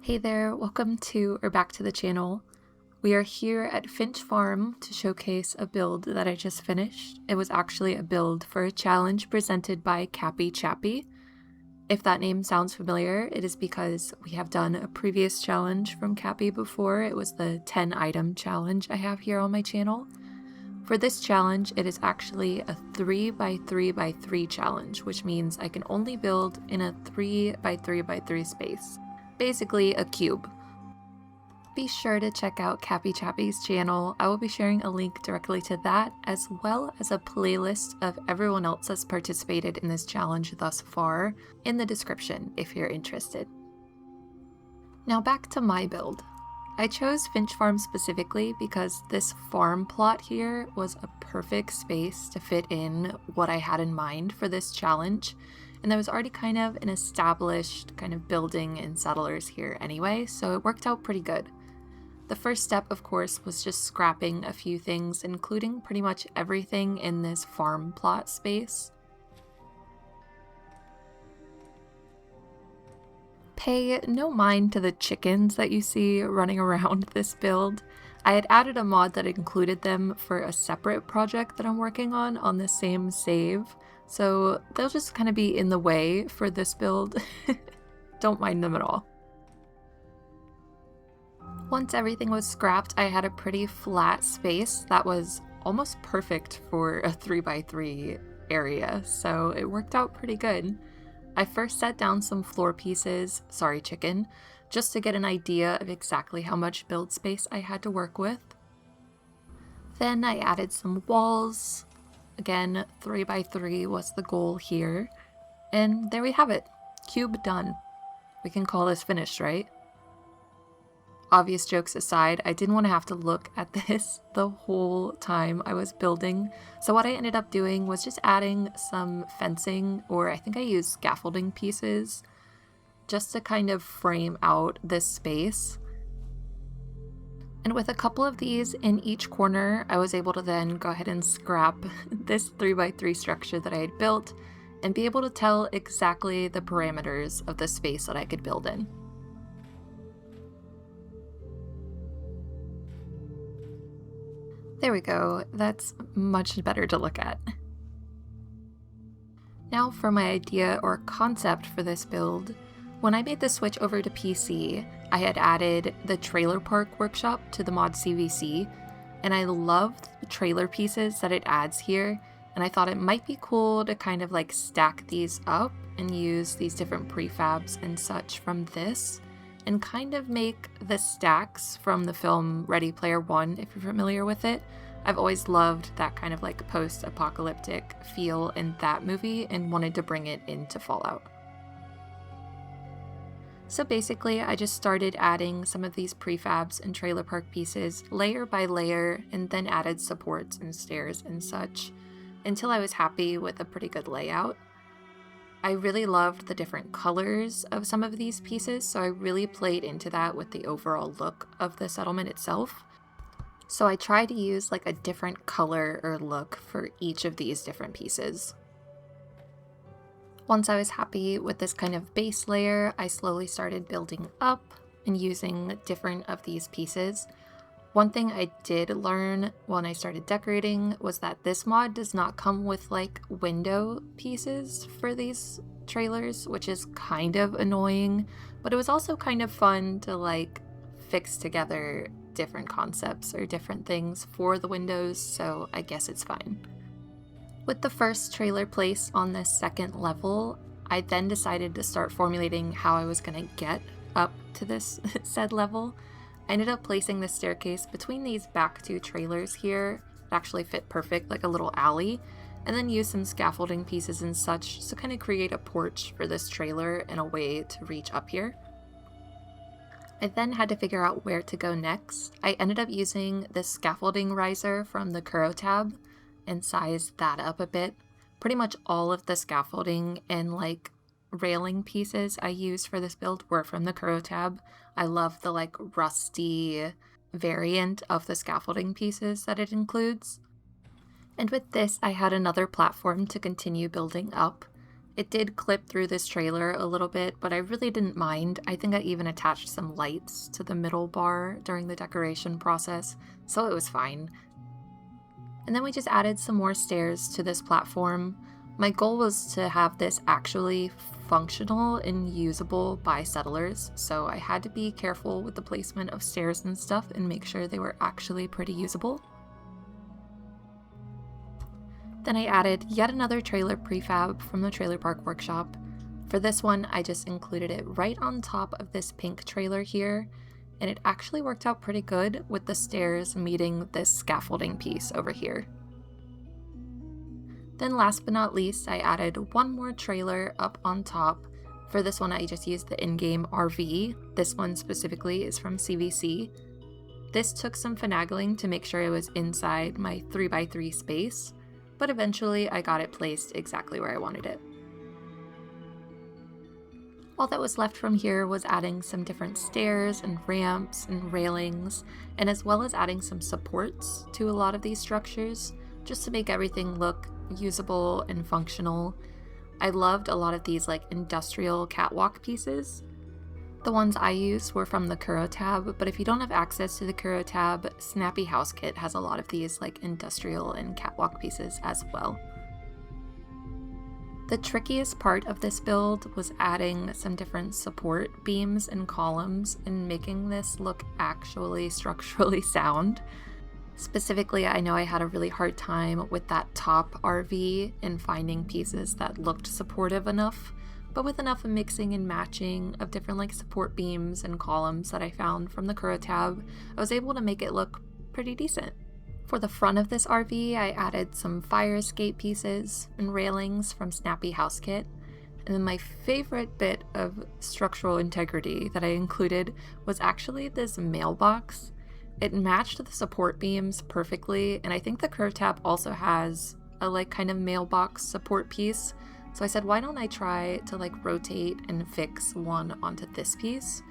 Hey there, welcome to or back to the channel. We are here at Finch Farm to showcase a build that I just finished. It was actually a build for a challenge presented by Cappy Chappy. If that name sounds familiar, it is because we have done a previous challenge from Cappy before. It was the 10 item challenge I have here on my channel. For this challenge, it is actually a 3x3x3 challenge, which means I can only build in a 3x3x3 space. Basically a cube. Be sure to check out Cappy Chappy's channel. I will be sharing a link directly to that, as well as a playlist of everyone else that's participated in this challenge thus far in the description if you're interested. Now back to my build. I chose Finch Farm specifically because this farm plot here was a perfect space to fit in what I had in mind for this challenge. And there was already kind of an established kind of building and settlers here anyway, so it worked out pretty good. The first step, of course, was just scrapping a few things, including pretty much everything in this farm plot space. Pay no mind to the chickens that you see running around this build. I had added a mod that included them for a separate project that I'm working on the same save. So they'll just kind of be in the way for this build. Don't mind them at all. Once everything was scrapped, I had a pretty flat space that was almost perfect for a 3x3 area, so it worked out pretty good. I first set down some floor pieces, sorry chicken, just to get an idea of exactly how much build space I had to work with. Then I added some walls. Again, 3x3 was the goal here. And there we have it. Cube done. We can call this finished, right? Obvious jokes aside, I didn't want to have to look at this the whole time I was building. So what I ended up doing was just adding some fencing, or I think I used scaffolding pieces, just to kind of frame out this space. And with a couple of these in each corner, I was able to then go ahead and scrap this 3x3 structure that I had built and be able to tell exactly the parameters of the space that I could build in. There we go, that's much better to look at. Now for my idea or concept for this build. When I made the switch over to PC, I had added the trailer park workshop to the mod CVC, and I loved the trailer pieces that it adds here, and I thought it might be cool to kind of like stack these up and use these different prefabs and such from this, and kind of make the stacks from the film Ready Player One, if you're familiar with it. I've always loved that kind of like post-apocalyptic feel in that movie and wanted to bring it into Fallout. So basically, I just started adding some of these prefabs and trailer park pieces layer by layer, and then added supports and stairs and such, until I was happy with a pretty good layout. I really loved the different colors of some of these pieces, so I really played into that with the overall look of the settlement itself. So I tried to use like a different color or look for each of these different pieces. Once I was happy with this kind of base layer, I slowly started building up and using different of these pieces. One thing I did learn when I started decorating was that this mod does not come with like window pieces for these trailers, which is kind of annoying, but it was also kind of fun to like fix together different concepts or different things for the windows, so I guess it's fine. With the first trailer place on this second level, I then decided to start formulating how I was going to get up to this said level. I ended up placing the staircase between these back two trailers here. It actually fit perfect, like a little alley, and then use some scaffolding pieces and such to kind of create a porch for this trailer and a way to reach up here. I then had to figure out where to go next. I ended up using this scaffolding riser from the Kuro Tab and sized that up a bit. Pretty much all of the scaffolding and like railing pieces I used for this build were from the Kuro Tab. I love the like rusty variant of the scaffolding pieces that it includes. And with this, I had another platform to continue building up. It did clip through this trailer a little bit, but I really didn't mind. I think I even attached some lights to the middle bar during the decoration process, so it was fine. And then we just added some more stairs to this platform. My goal was to have this actually functional and usable by settlers, so I had to be careful with the placement of stairs and stuff and make sure they were actually pretty usable. Then I added yet another trailer prefab from the Trailer Park Workshop. For this one, I just included it right on top of this pink trailer here, and it actually worked out pretty good with the stairs meeting this scaffolding piece over here. Then last but not least, I added one more trailer up on top. For this one, I just used the in-game RV. This one specifically is from CVC. This took some finagling to make sure it was inside my 3x3 space, but eventually I got it placed exactly where I wanted it. All that was left from here was adding some different stairs and ramps and railings, and as well as adding some supports to a lot of these structures, just to make everything look usable and functional. I loved a lot of these like industrial catwalk pieces. The ones I used were from the Kuro Tab, but if you don't have access to the Kuro Tab, Snappy Housekit has a lot of these like industrial and catwalk pieces as well. The trickiest part of this build was adding some different support beams and columns and making this look actually structurally sound. Specifically, I know I had a really hard time with that top RV and finding pieces that looked supportive enough. But with enough mixing and matching of different like support beams and columns that I found from the Kuro Tab, I was able to make it look pretty decent. For the front of this RV, I added some fire escape pieces and railings from Snappy Housekit. And then my favorite bit of structural integrity that I included was actually this mailbox. It matched the support beams perfectly, and I think the Kuro Tab also has a like kind of mailbox support piece. So I said, why don't I try to like rotate and fix one onto this piece?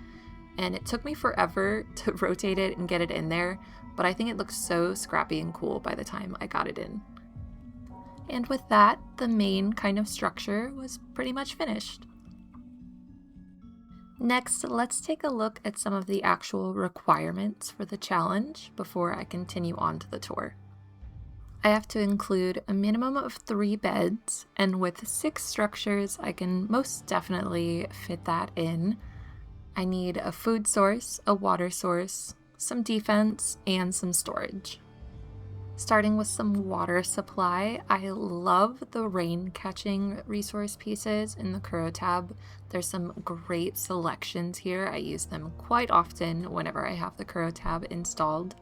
And it took me forever to rotate it and get it in there, but I think it looks so scrappy and cool by the time I got it in. And with that, the main kind of structure was pretty much finished. Next, let's take a look at some of the actual requirements for the challenge before I continue on to the tour. I have to include a minimum of 3 beds, and with 6 structures, I can most definitely fit that in. I need a food source, a water source, some defense, and some storage. Starting with some water supply, I love the rain-catching resource pieces in the Kuro Tab. There's some great selections here. I use them quite often whenever I have the Kuro Tab installed.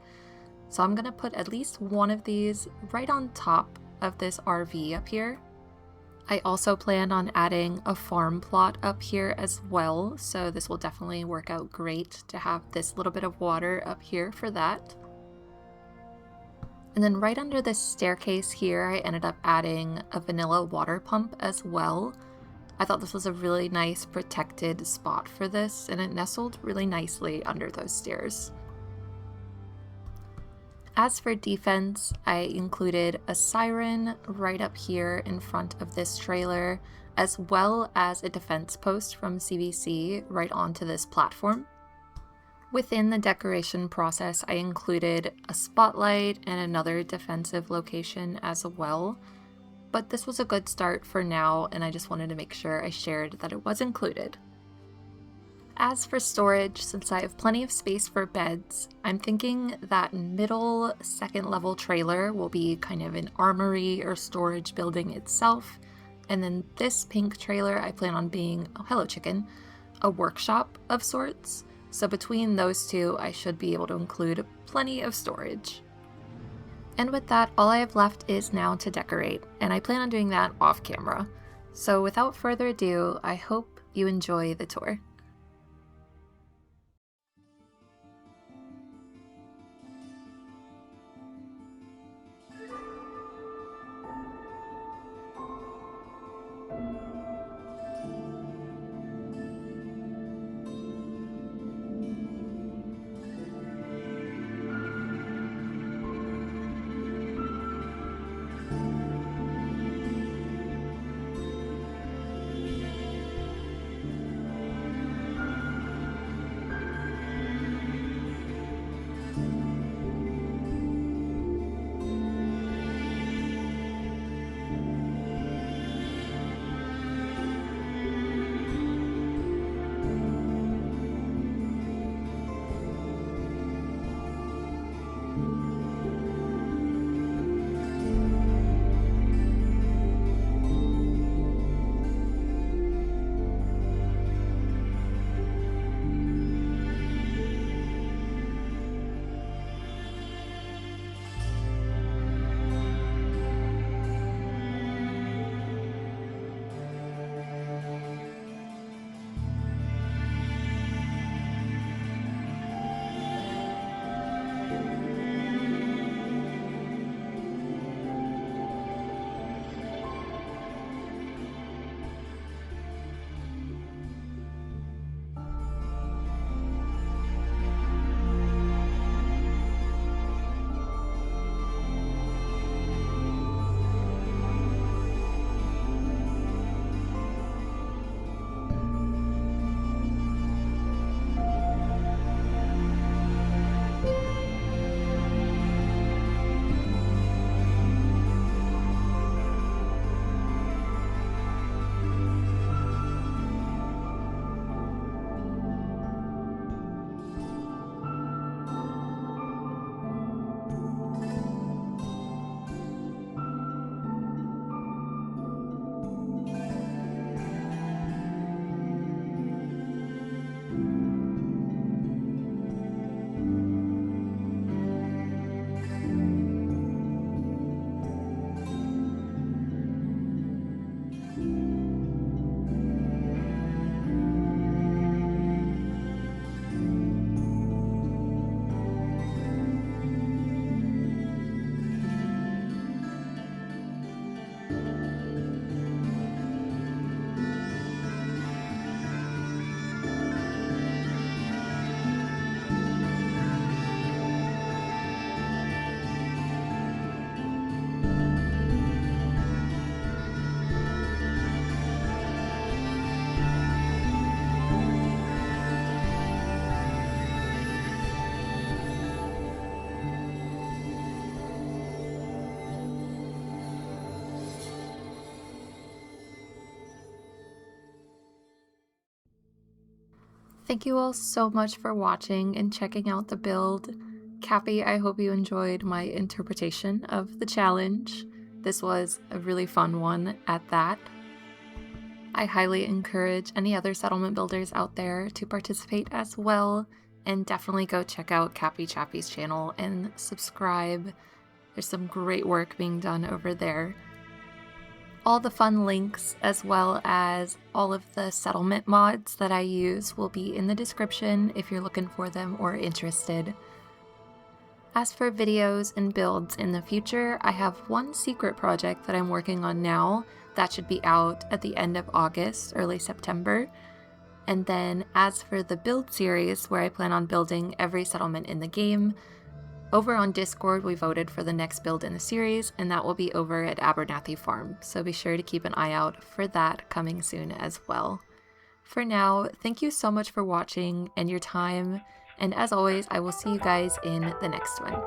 So I'm gonna put at least one of these right on top of this RV up here. I also plan on adding a farm plot up here as well, so this will definitely work out great to have this little bit of water up here for that. And then right under this staircase here, I ended up adding a vanilla water pump as well. I thought this was a really nice protected spot for this, and it nestled really nicely under those stairs. As for defense, I included a siren right up here in front of this trailer, as well as a defense post from CVC right onto this platform. Within the decoration process, I included a spotlight and another defensive location as well, but this was a good start for now, and I just wanted to make sure I shared that it was included. As for storage, since I have plenty of space for beds, I'm thinking that middle second level trailer will be kind of an armory or storage building itself, and then this pink trailer I plan on being, oh hello chicken, a workshop of sorts. So between those two, I should be able to include plenty of storage. And with that, all I have left is now to decorate, and I plan on doing that off camera. So without further ado, I hope you enjoy the tour. Thank you all so much for watching and checking out the build. Cappy, I hope you enjoyed my interpretation of the challenge. This was a really fun one at that. I highly encourage any other settlement builders out there to participate as well, and definitely go check out Cappy Chappy's channel and subscribe. There's some great work being done over there. All the fun links, as well as all of the settlement mods that I use, will be in the description if you're looking for them or interested. As for videos and builds in the future, I have one secret project that I'm working on now that should be out at the end of August, early September. And then as for the build series, where I plan on building every settlement in the game, over on Discord we voted for the next build in the series, and that will be over at Abernathy Farm, so be sure to keep an eye out for that coming soon as well. For now, thank you so much for watching and your time, and as always, I will see you guys in the next one.